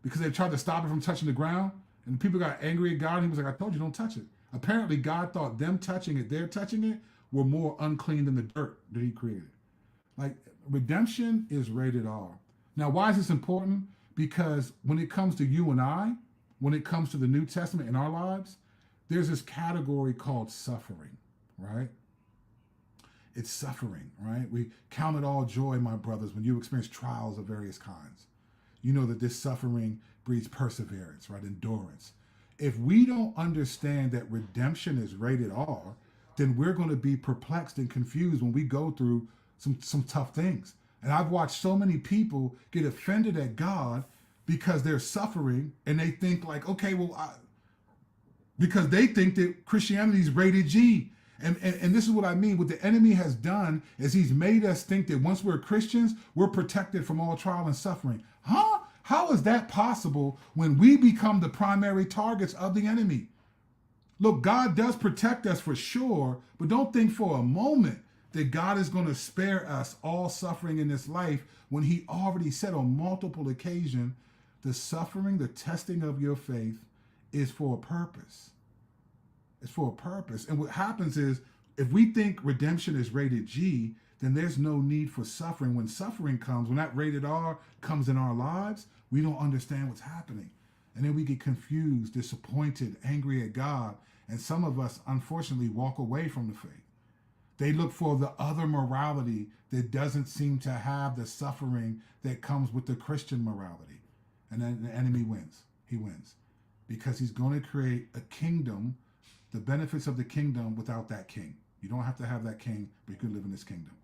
Because they tried to stop it from touching the ground? And people got angry at God, and he was like, I told you, don't touch it. Apparently, God thought them touching it, they're touching it, were more unclean than the dirt that he created. Like, redemption is rated R. Now, why is this important? Because when it comes to you and I, when it comes to the New Testament in our lives, there's this category called suffering, right? It's suffering, right? We count it all joy, my brothers, when you experience trials of various kinds. You know that this suffering breeds perseverance, right? Endurance. If we don't understand that redemption is rated R, then we're going to be perplexed and confused when we go through some tough things. And I've watched so many people get offended at God because they're suffering, and they think like, okay, well, because they think that Christianity is rated G. And this is what I mean. What the enemy has done is he's made us think that once we're Christians, we're protected from all trial and suffering. Huh? How is that possible when we become the primary targets of the enemy? Look, God does protect us for sure, but don't think for a moment that God is going to spare us all suffering in this life when he already said on multiple occasions, the suffering, the testing of your faith is for a purpose. It's for a purpose. And what happens is, if we think redemption is rated G, then there's no need for suffering. When suffering comes, when that rated R comes in our lives, we don't understand what's happening. And then we get confused, disappointed, angry at God. And some of us, unfortunately, walk away from the faith. They look for the other morality that doesn't seem to have the suffering that comes with the Christian morality. And then the enemy wins. He wins. Because he's going to create a kingdom, the benefits of the kingdom without that king. You don't have to have that king, but you can live in this kingdom.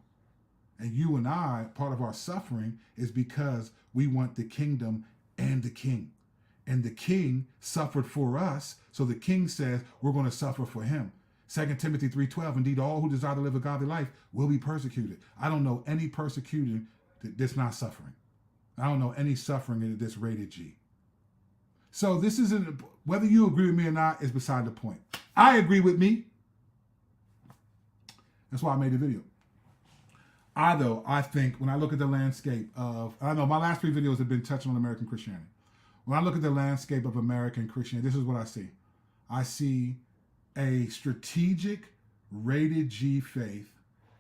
And you and I, part of our suffering is because we want the kingdom and the king. And the king suffered for us, so the king says we're going to suffer for him. 2 Timothy 3:12, indeed, all who desire to live a godly life will be persecuted. I don't know any persecuted that's not suffering. I don't know any suffering that's rated G. So this isn't, whether you agree with me or not is beside the point. I agree with me. That's why I made the video. I think when I look at the landscape of, I know my last 3 videos have been touching on American Christianity. When I look at the landscape of American Christianity, this is what I see. I see a strategic rated G faith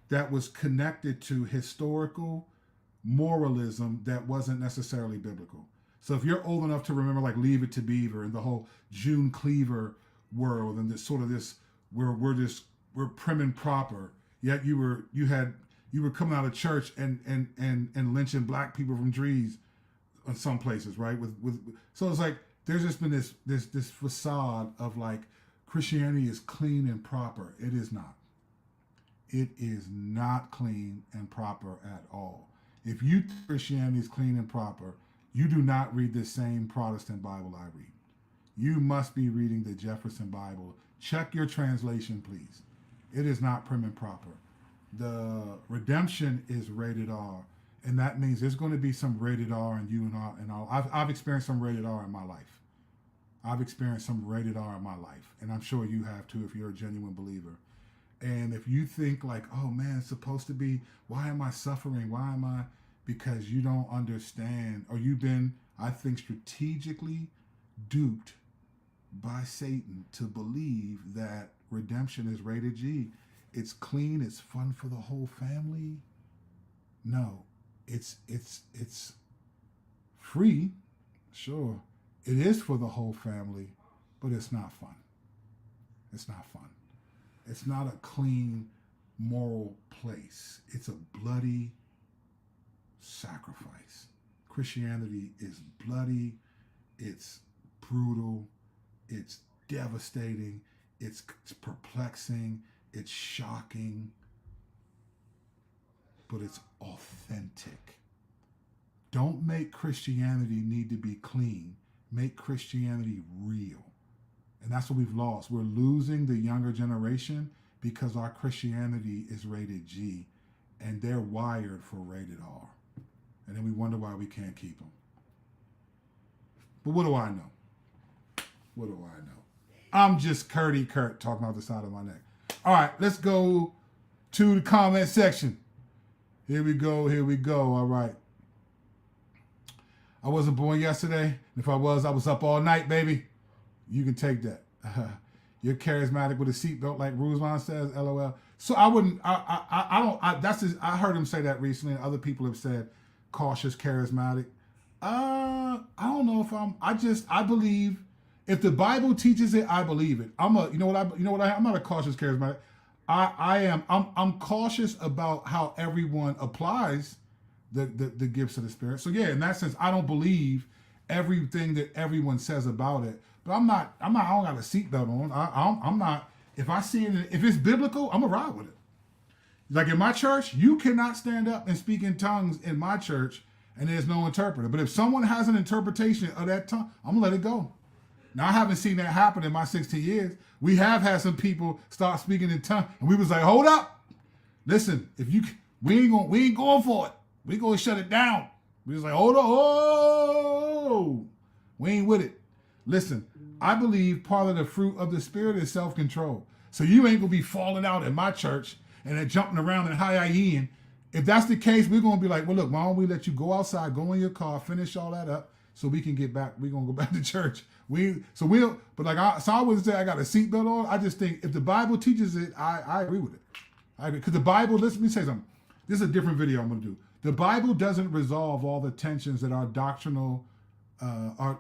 that was connected to historical moralism that wasn't necessarily biblical. So if you're old enough to remember like Leave It to Beaver and the whole June Cleaver world and this sort of this, we're prim and proper, yet you were coming out of church and lynching black people from trees in some places, right? So it's like there's just been this facade of like Christianity is clean and proper. It is not. It is not clean and proper at all. If you think Christianity is clean and proper, you do not read the same Protestant Bible I read. You must be reading the Jefferson Bible. Check your translation, please. It is not prim and proper. The redemption is rated R, and that means there's going to be some rated R in you and R. And I've experienced some rated R in my life. I've experienced some rated R in my life, and I'm sure you have too if you're a genuine believer. And if you think like, oh man, it's supposed to be, why am I suffering? Why am I? Because you don't understand, or you've been, I think, strategically duped by Satan to believe that redemption is rated G. It's clean, it's fun for the whole family. No, it's free, sure. It is for the whole family, but it's not fun. It's not fun. It's not a clean, moral place. It's a bloody sacrifice. Christianity is bloody. It's brutal, it's devastating, it's perplexing, it's shocking, but it's authentic. Don't make Christianity need to be clean. Make Christianity real. And that's what we've lost. We're losing the younger generation because our Christianity is rated G and they're wired for rated R. And then we wonder why we can't keep them. But what do I know? What do I know? I'm just Curdy Kurt talking out the side of my neck. All right, let's go to the comment section. Here we go. All right. I wasn't born yesterday. If I was up all night, baby. You can take that. You're charismatic with a seatbelt, like Ruslan says, LOL. So I wouldn't, I heard him say that recently, and other people have said cautious, charismatic. I don't know if I believe, if the Bible teaches it, I believe it. I'm not a cautious, charismatic. I'm cautious about how everyone applies the gifts of the Spirit. So yeah, in that sense, I don't believe everything that everyone says about it. But I don't got a seatbelt on. I'm not, if I see it, if it's biblical, I'm gonna ride with it. Like in my church, you cannot stand up and speak in tongues in my church and there's no interpreter. But if someone has an interpretation of that tongue, I'm gonna let it go. Now, I haven't seen that happen in my 16 years. We have had some people start speaking in tongues and we was like, hold up. Listen, we ain't going for it. We gonna shut it down. We was like, hold on, we ain't with it. Listen, I believe part of the fruit of the Spirit is self-control. So you ain't gonna be falling out in my church and then jumping around and hi-yi-ing. If that's the case, we're gonna be like, well, look, why don't we let you go outside, go in your car, finish all that up, so we can get back. We're gonna go back to church. I wouldn't say I got a seatbelt on. I just think if the Bible teaches it, I agree with it. I agree. Because the Bible, let me say something. This is a different video I'm gonna do. The Bible doesn't resolve all the tensions that our doctrinal, our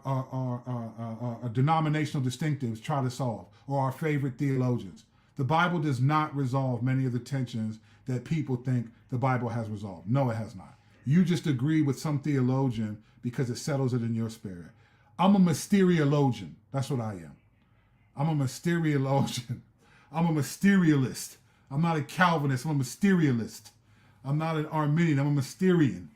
denominational distinctives try to solve, or our favorite theologians. The Bible does not resolve many of the tensions that people think the Bible has resolved. No, it has not. You just agree with some theologian because it settles it in your spirit. I'm a mysteriologian. That's what I am. I'm a mysteriologian. I'm a mysterialist. I'm not a Calvinist. I'm a mysterialist. I'm not an Arminian. I'm a Mysterian,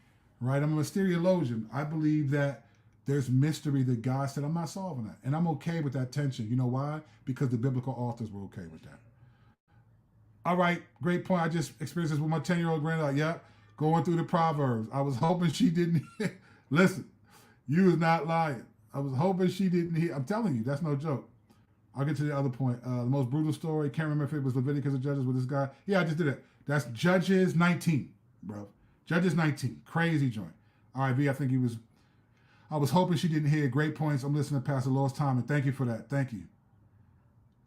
right? I'm a Mysteriologian. I believe that there's mystery that God said, I'm not solving that. And I'm okay with that tension. You know why? Because the biblical authors were okay with that. All right, great point. I just experienced this with my 10-year-old granddaughter. Yep, going through the Proverbs. I was hoping she didn't hear. Listen, you was not lying. I was hoping she didn't hear. I'm telling you, that's no joke. I'll get to the other point. The most brutal story, can't remember if it was Leviticus or Judges with this guy. Yeah, I just did it. That's Judges 19, bro. Judges 19. Crazy joint. All right, V, I think I was hoping she didn't hear. Great points. I'm listening to Pastor Lois Thomas. Thank you for that. Thank you.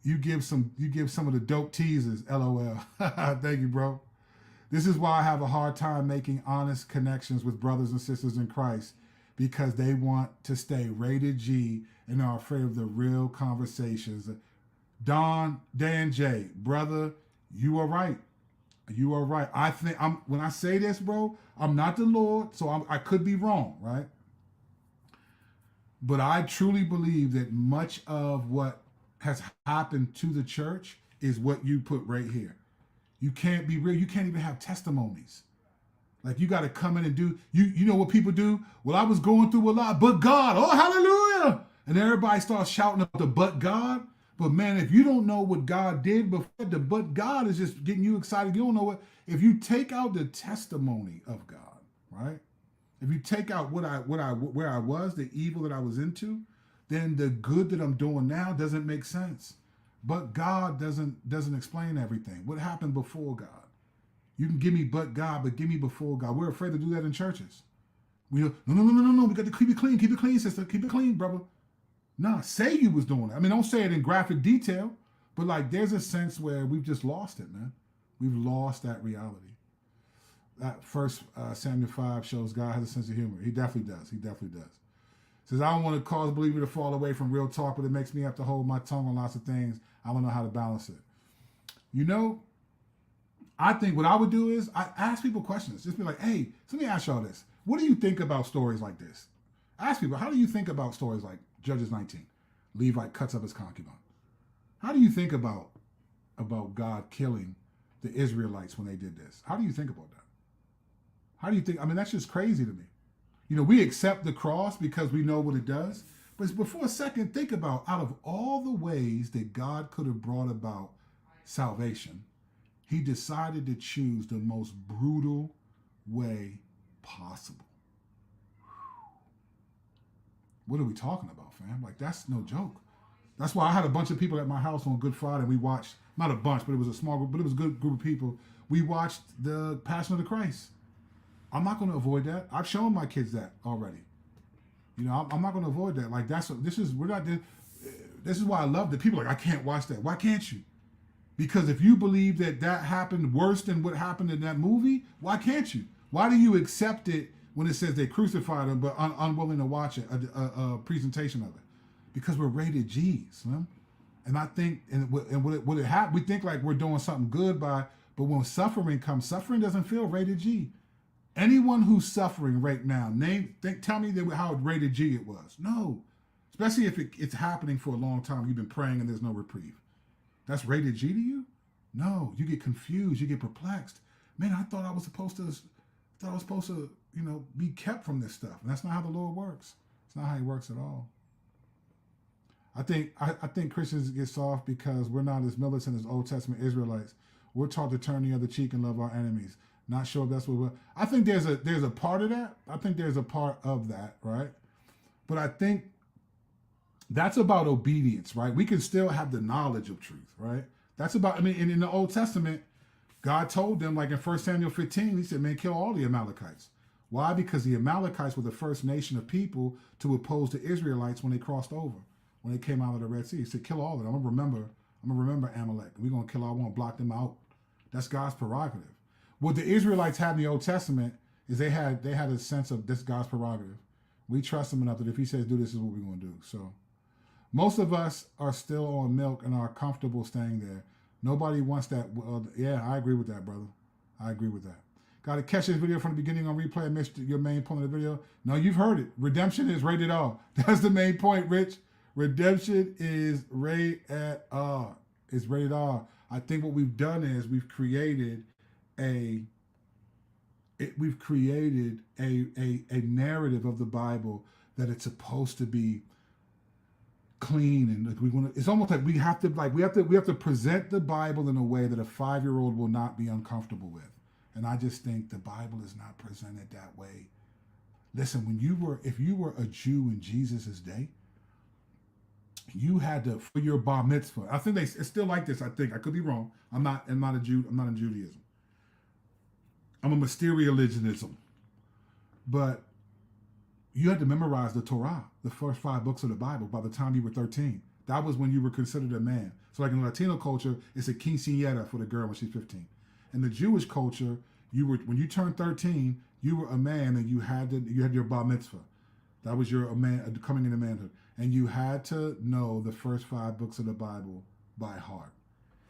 You give some of the dope teasers, LOL. Thank you, bro. This is why I have a hard time making honest connections with brothers and sisters in Christ, because they want to stay rated G and are afraid of the real conversations. Dan J, brother, you are right. You are right. I think when I say this, bro, I'm not the Lord, so I could be wrong, right? But I truly believe that much of what has happened to the church is what you put right here. You can't be real. You can't even have testimonies. Like, you got to come in and do, you know what people do? Well, I was going through a lot, but God, oh, hallelujah. And everybody starts shouting about the but God. But man, if you don't know what God did before, the but God is just getting you excited. You don't know what, if you take out the testimony of God, right? If you take out where I was, the evil that I was into, then the good that I'm doing now doesn't make sense. But God doesn't explain everything. What happened before God? You can give me but God, but give me before God. We're afraid to do that in churches. We go, no. We got to keep it clean, sister. Keep it clean, brother. Nah, say you was doing it. I mean, don't say it in graphic detail, but like there's a sense where we've just lost it, man. We've lost that reality. That first Samuel 5 shows God has a sense of humor. He definitely does. Says, I don't want to cause a believer to fall away from real talk, but it makes me have to hold my tongue on lots of things. I don't know how to balance it. You know, I think what I would do is I ask people questions. Just be like, hey, let me ask y'all this. What do you think about stories like this? Ask people, how do you think about stories like Judges 19. Levite cuts up his concubine. How do you think about God killing the Israelites when they did this? How do you think about that? How do you think? I mean, that's just crazy to me. You know, we accept the cross because we know what it does. But before a second, think about, out of all the ways that God could have brought about salvation, he decided to choose the most brutal way possible. What are we talking about, fam? Like, that's no joke. That's why I had a bunch of people at my house on Good Friday. We watched, not a bunch, but it was a small group, but it was a good group of people. We watched the Passion of the Christ. I'm not going to avoid that. I've shown my kids that already. You know, I'm not going to avoid that. Like, this is why I love that. People are like, I can't watch that. Why can't you? Because if you believe that happened worse than what happened in that movie, why can't you? Why do you accept it when it says they crucified him but unwilling to watch it, a presentation of it? Because we're rated G, Slim. And I think, we think like we're doing something good but when suffering comes, suffering doesn't feel rated G. Anyone who's suffering right now, tell me how rated G it was. No. Especially if it's happening for a long time, you've been praying and there's no reprieve. That's rated G to you? No. You get confused, you get perplexed. Man, I thought I was supposed to, be kept from this stuff. And that's not how the Lord works. It's not how he works at all. I think Christians get soft because we're not as militant as Old Testament Israelites. We're taught to turn the other cheek and love our enemies. Not sure if that's what I think there's a part of that. I think there's a part of that, right? But I think that's about obedience, right? We can still have the knowledge of truth, right? That's about, and in the Old Testament, God told them, like in 1 Samuel 15, he said, man, kill all the Amalekites. Why? Because the Amalekites were the first nation of people to oppose the Israelites when they crossed over, when they came out of the Red Sea. He said, kill all of them. I'm gonna remember Amalek. We're gonna kill all, I want to block them out. That's God's prerogative. What the Israelites had in the Old Testament is they had a sense of this God's prerogative. We trust him enough that if he says do this, is what we're going to do. So most of us are still on milk and are comfortable staying there. Nobody wants that. Yeah, I agree with that, brother. I agree with that. Got to catch this video from the beginning on replay. I missed your main point of the video. No, you've heard it. Redemption is rated R. That's the main point, Rich. Redemption is rated R. It's rated R. I think what we've done is we've created a narrative of the Bible that it's supposed to be clean, and like we want to. It's almost like we have to present the Bible in a way that a 5-year-old will not be uncomfortable with. And I just think the Bible is not presented that way. Listen, if you were a Jew in Jesus's day, you had to, for your bar mitzvah. I think it's still like this. I think I could be wrong. I'm not a Jew. I'm not in Judaism. I'm a Mysterialism. But you had to memorize the Torah, the first 5 books of the Bible, by the time you were 13. That was when you were considered a man. So like in Latino culture, it's a quinceañera for the girl when she's 15. In the Jewish culture, when you turned 13, you were a man and you had your bar mitzvah. That was your man coming into manhood. And you had to know the first 5 books of the Bible by heart.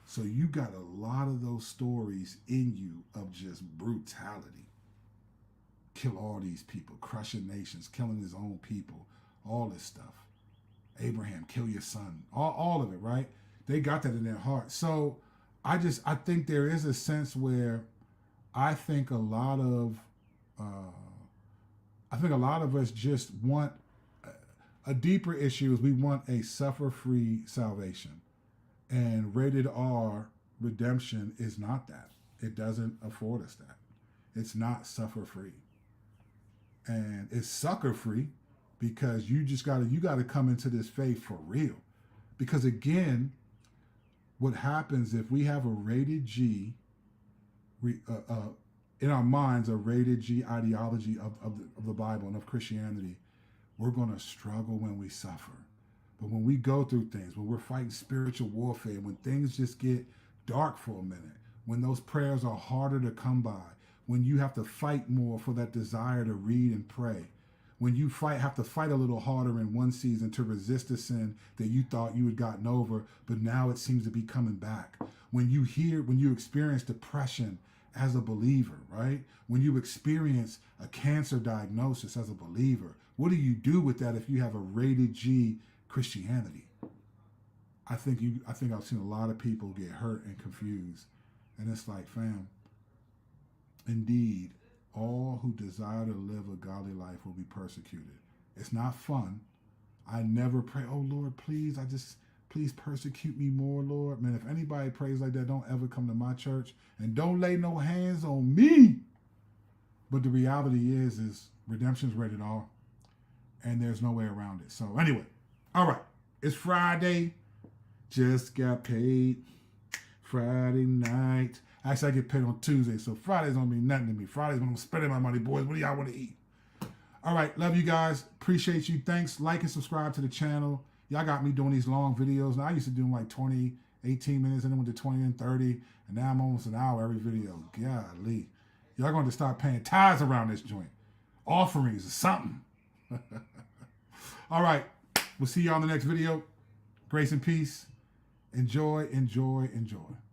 So you got a lot of those stories in you of just brutality. Kill all these people, crushing nations, killing his own people, all this stuff. Abraham, kill your son, all of it, right? They got that in their heart. So I think there is a sense where I think a lot of us just want a deeper issue is we want a suffer-free salvation. And rated R redemption is not that. It doesn't afford us that. It's not suffer-free. And it's sucker-free because you gotta come into this faith for real. Because again, what happens if we have a rated G, in our minds, a rated G ideology of the Bible and of Christianity, we're gonna struggle when we suffer. But when we go through things, when we're fighting spiritual warfare, when things just get dark for a minute, when those prayers are harder to come by, when you have to fight more for that desire to read and pray, when you have to fight a little harder in one season to resist the sin that you thought you had gotten over, but now it seems to be coming back. When you experience depression as a believer, right? When you experience a cancer diagnosis as a believer, what do you do with that if you have a rated G Christianity? I think I've seen a lot of people get hurt and confused. And it's like, fam, indeed, all who desire to live a godly life will be persecuted. It's not fun. I never pray, oh Lord, please persecute me more, Lord. Man, if anybody prays like that, don't ever come to my church and don't lay no hands on me. But the reality is redemption's rated R, and there's no way around it. So anyway, all right, it's Friday. Just got paid Friday night. Actually, I get paid on Tuesday, so Friday's gonna be nothing to me. Friday's when I'm spending my money, boys. What do y'all want to eat? All right, love you guys. Appreciate you. Thanks. Like and subscribe to the channel. Y'all got me doing these long videos. Now, I used to do them like 20, 18 minutes, and then went to 20 and 30, and now I'm almost an hour every video. Golly. Y'all going to start paying tithes around this joint. Offerings or something. All right. We'll see y'all in the next video. Grace and peace. Enjoy, enjoy, enjoy.